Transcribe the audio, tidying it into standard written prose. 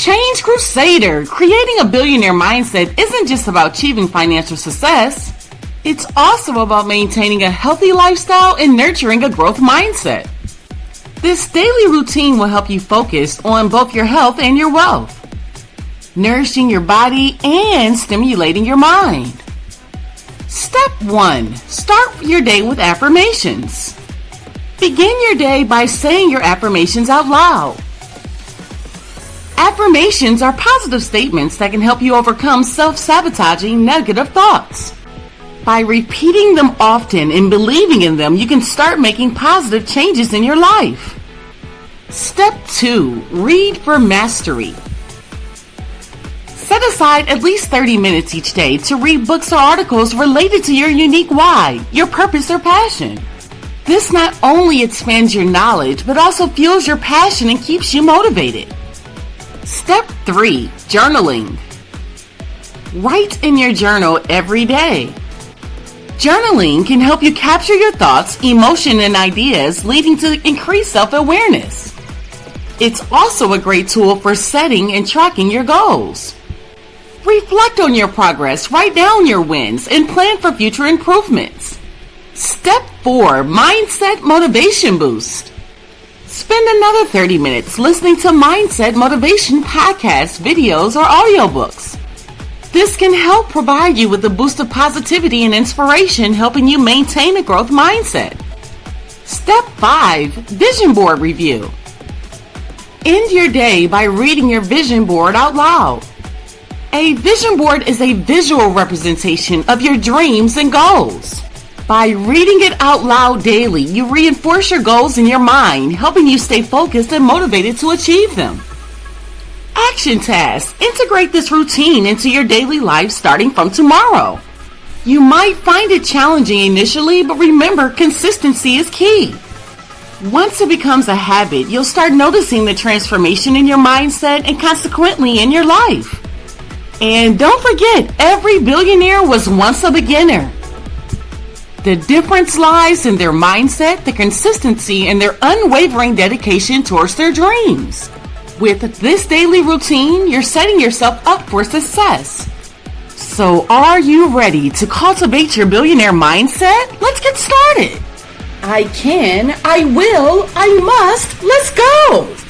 Change Crusader! Creating a billionaire mindset isn't just about achieving financial success. It's also about maintaining a healthy lifestyle and nurturing a growth mindset. This daily routine will help you focus on both your health and your wealth, nourishing your body and stimulating your mind. Step 1. Start your day with affirmations. Begin your day by saying your affirmations out loud. Affirmations are positive statements that can help you overcome self-sabotaging negative thoughts. By repeating them often and believing in them, you can start making positive changes in your life. Step 2. Read for mastery. Set aside at least 30 minutes each day to read books or articles related to your unique why, your purpose or passion. This not only expands your knowledge, but also fuels your passion and keeps you motivated. Step 3. Journaling. Write in your journal every day. Journaling can help you capture your thoughts, emotion, and ideas, leading to increased self-awareness. It's also a great tool for setting and tracking your goals. Reflect on your progress, write down your wins, and plan for future improvements. Step 4. Mindset Motivation Boost. Spend another 30 minutes listening to mindset motivation podcasts, videos, or audiobooks. This can help provide you with a boost of positivity and inspiration, helping you maintain a growth mindset. Step 5. Vision Board Review. End your day by reading your vision board out loud. A vision board is a visual representation of your dreams and goals. By reading it out loud daily, you reinforce your goals in your mind, helping you stay focused and motivated to achieve them. Action tasks. Integrate this routine into your daily life starting from tomorrow. You might find it challenging initially, but remember, consistency is key. Once it becomes a habit, you'll start noticing the transformation in your mindset and consequently in your life. And don't forget, every billionaire was once a beginner. The difference lies in their mindset, their consistency, and their unwavering dedication towards their dreams. With this daily routine, you're setting yourself up for success. So are you ready to cultivate your billionaire mindset? Let's get started. I can, I will, I must, let's go!